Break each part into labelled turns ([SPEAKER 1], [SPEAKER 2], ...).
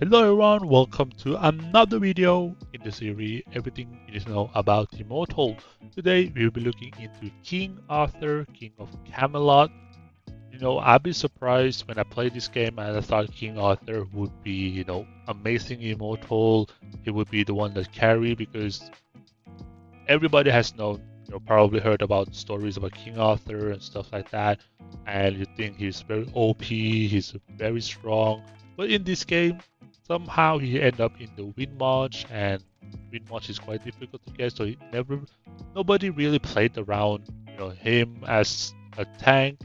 [SPEAKER 1] Hello everyone, welcome to another video in the series Everything You Need to Know About Immortal. Today we'll be looking into King Arthur, King of Camelot. I'd be surprised when I played this game and I thought King Arthur would be, amazing immortal. He would be the one that carry because everybody has known, probably heard about stories about King Arthur and stuff like that. And you think he's very OP, he's very strong. But in this game, somehow he ended up in the win march, and win march is quite difficult to get. So nobody really played around, him as a tank.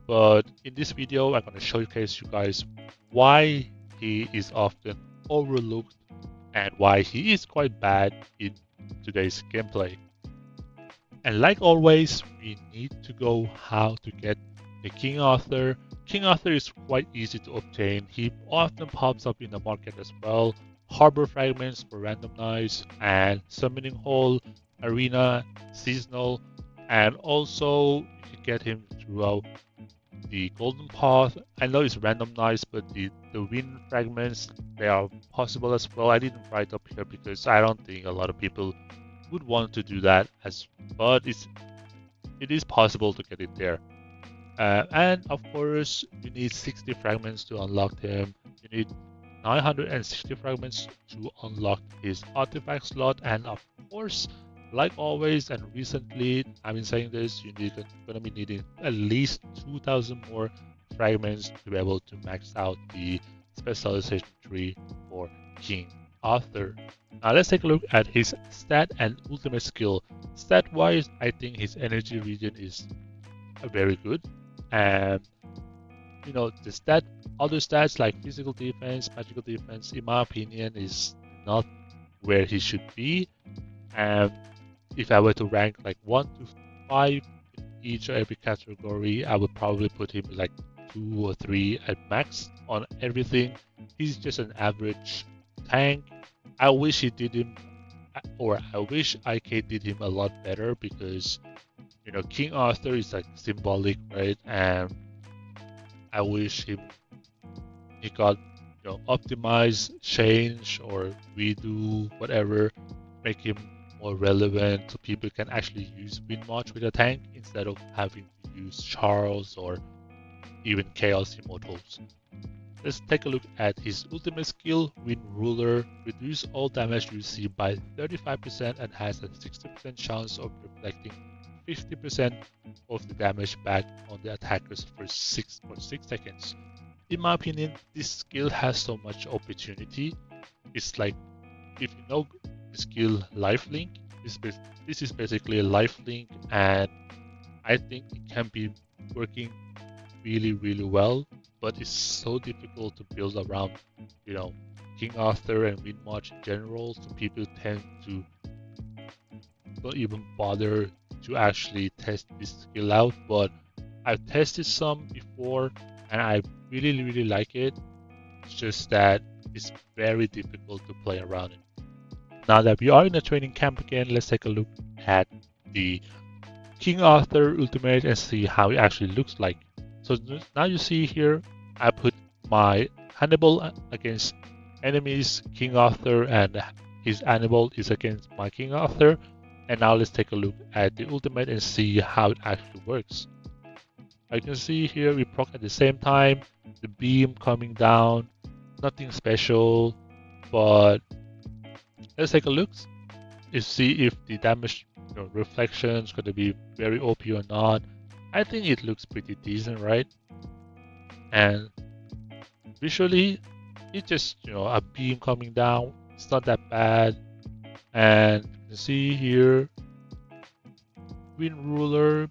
[SPEAKER 1] But in this video, I'm gonna showcase you guys why he is often overlooked and why he is quite bad in today's gameplay. And like always, we need to go how to get the King Arthur. King Arthur is quite easy to obtain. He often pops up in the market as well. Harbor fragments for randomized and summoning hole, arena, seasonal, and also you can get him throughout the golden path. I know it's randomized, but the wind fragments, they are possible as well. I didn't write up here because I don't think a lot of people would want to do that, but it is possible to get it there. And of course, you need 60 fragments to unlock him. You need 960 fragments to unlock his artifact slot, and of course, like always and recently, I've been saying this, you're gonna be needing at least 2,000 more fragments to be able to max out the specialization tree for King Arthur. Now let's take a look at his stat and ultimate skill. Stat wise, I think his energy regen is very good. And the other stats like physical defense, magical defense, in my opinion, is not where he should be. And if I were to rank like 1 to 5 in each or every category, I would probably put him like 2 or 3 at max on everything. He's just an average tank. I wish he did him, or I wish IK did him a lot better because, King Arthur is like symbolic, right? And I wish he got, optimized, change, or redo, whatever, make him more relevant so people can actually use Wind March with a tank instead of having to use Charles or even Chaos Immortals. Let's take a look at his ultimate skill, Wind Ruler. Reduce all damage received by 35% and has a 60% chance of reflecting 50% of the damage back on the attackers for 6.6 seconds. In my opinion, this skill has so much opportunity. It's like, if you know the skill Lifelink, this is basically a lifelink, and I think it can be working really, really well, but it's so difficult to build around, King Arthur and Wind March in general, so people tend to don't even bother to actually test this skill out. But I've tested some before and I really, really like it. It's just that it's very difficult to play around it. Now that we are in the training camp again, let's take a look at the King Arthur Ultimate and see how it actually looks like. So now you see here, I put my Hannibal against enemies King Arthur, and his Hannibal is against my King Arthur. And now let's take a look at the ultimate and see how it actually works. I can see here we proc at the same time, the beam coming down, nothing special, but let's take a look and see if the damage reflection is going to be very OP or not. I think it looks pretty decent, right? And visually, it's just a beam coming down. It's not that bad. And you can see here, Wind Ruler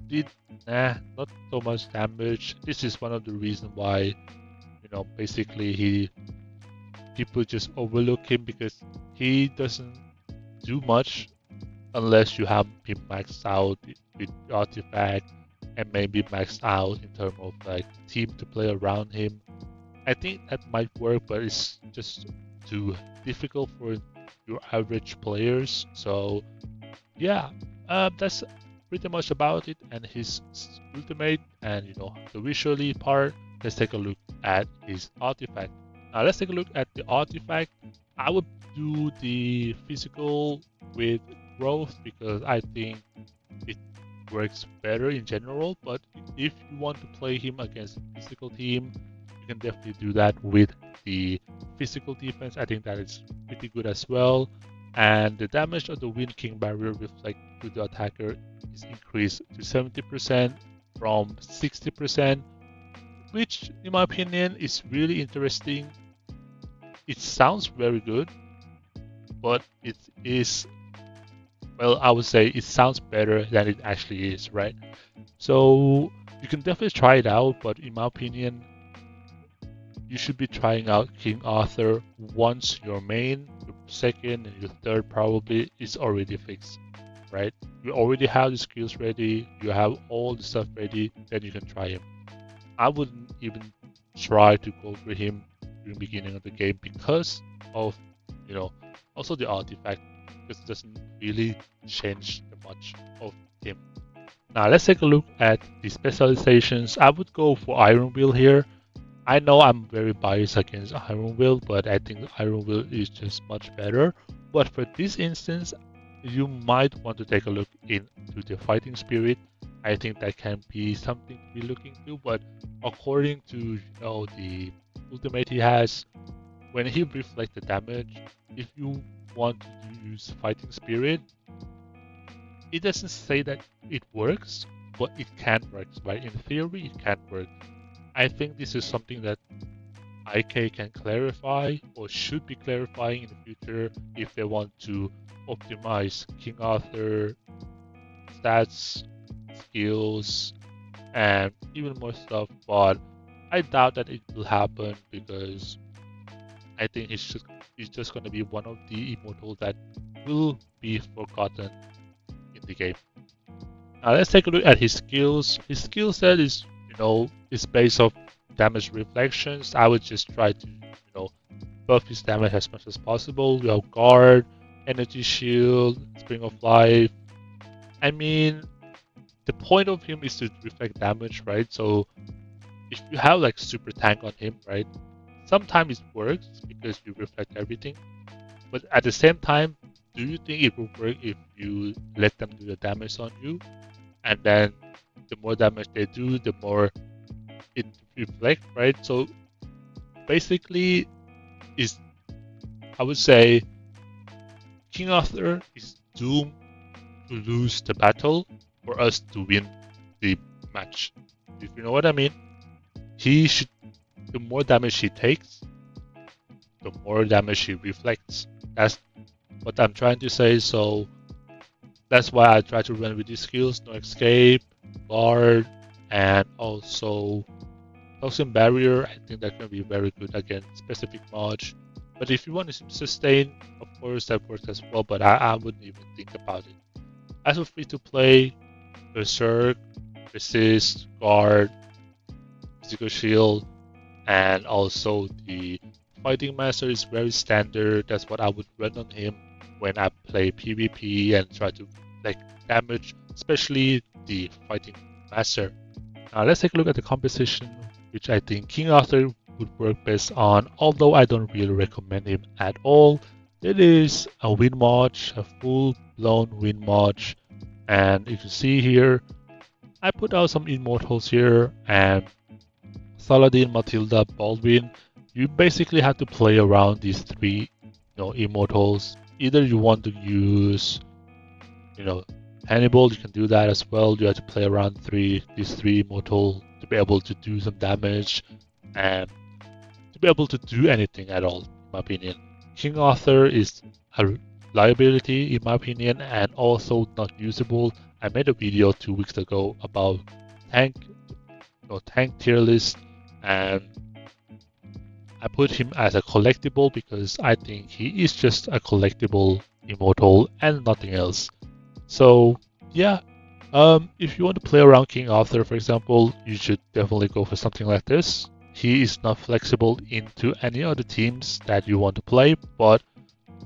[SPEAKER 1] did not so much damage. This is one of the reasons why, basically people just overlook him because he doesn't do much unless you have him maxed out with artifact and maybe maxed out in terms of like team to play around him. I think that might work, but it's just too difficult for your average players. So yeah, that's pretty much about it and his ultimate and the visually part. Let's take a look at his artifact. Now let's take a look at the artifact. I would do the physical with growth because I think it works better in general. But if you want to play him against a physical team, you can definitely do that with the physical defense. I think that is pretty good as well. And the damage of the Wind King barrier reflect to the attacker is increased to 70% from 60%, which in my opinion is really interesting. It sounds very good, but it is, well, I would say it sounds better than it actually is, right? So you can definitely try it out, but in my opinion, you should be trying out King Arthur once your main, your second, and your third probably is already fixed, right? You already have the skills ready, you have all the stuff ready, then you can try him. I wouldn't even try to go for him during the beginning of the game because of, you know, also the artifact, because it doesn't really change much of him. Now let's take a look at the specializations. I would go for Iron Will here. I know I'm very biased against Iron Will, but I think Iron Will is just much better. But for this instance, you might want to take a look into the Fighting Spirit. I think that can be something to be looking to, but according to the ultimate he has, when he reflects the damage, if you want to use Fighting Spirit, it doesn't say that it works, but it can work, right? In theory, it can work. I think this is something that IK can clarify or should be clarifying in the future if they want to optimize King Arthur stats, skills, and even more stuff. But I doubt that it will happen because I think it's just going to be one of the immortals that will be forgotten in the game. Now let's take a look at his skills. His skill set is based off damage reflections. I would just try to buff his damage as much as possible. We have guard, energy shield, spring of life. I mean, the point of him is to reflect damage, right? So if you have like super tank on him, right? Sometimes it works because you reflect everything. But at the same time, do you think it will work if you let them do the damage on you? And then the more damage they do, the more it reflects, right? So basically, is I would say King Arthur is doomed to lose the battle for us to win the match. If you know what I mean, he should. The more damage he takes, the more damage he reflects. That's what I'm trying to say. So that's why I try to run with these skills: no escape, guard, and also toxin barrier. I think that can be very good against specific March. But if you want to sustain, of course that works as well. But I wouldn't even think about it. As for free to play, Berserk, Resist, Guard, Physical Shield, and also the Fighting Master is very standard. That's what I would run on him when I play PvP and try to like damage, especially the Fighting Master. Now let's take a look at the composition, which I think King Arthur would work best on, although I don't really recommend him at all. It is a win march, a full-blown win march, and you can see here, I put out some immortals here, and Saladin, Matilda, Baldwin. You basically have to play around these three, immortals. Either you want to use, Hannibal, you can do that as well. You have to play around these three immortal to be able to do some damage and to be able to do anything at all, in my opinion. King Arthur is a liability, in my opinion, and also not usable. I made a video 2 weeks ago about tank tier list, and I put him as a collectible because I think he is just a collectible immortal and nothing else. So yeah, if you want to play around King Arthur, for example, you should definitely go for something like this. He is not flexible into any other teams that you want to play, but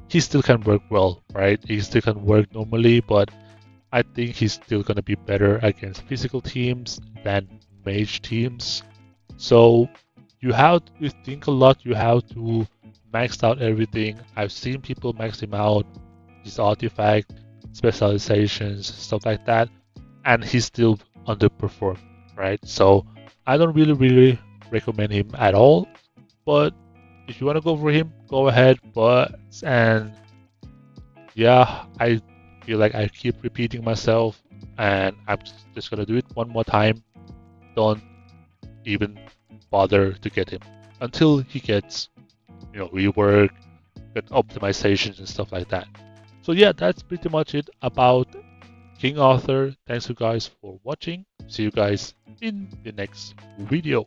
[SPEAKER 1] he still can work well, right? He still can work normally, but I think he's still going to be better against physical teams than mage teams. So you have to think a lot. You have to max out everything. I've seen people max him out, his artifact, specializations, stuff like that, and he still underperformed, right? So I don't really recommend him at all. But if you want to go for him, go ahead. But and yeah, I feel like I keep repeating myself, and I'm just gonna do it one more time. Don't even bother to get him until he gets, rework, get optimizations and stuff like that. So yeah, that's pretty much it about King Arthur. Thanks you guys for watching. See you guys in the next video.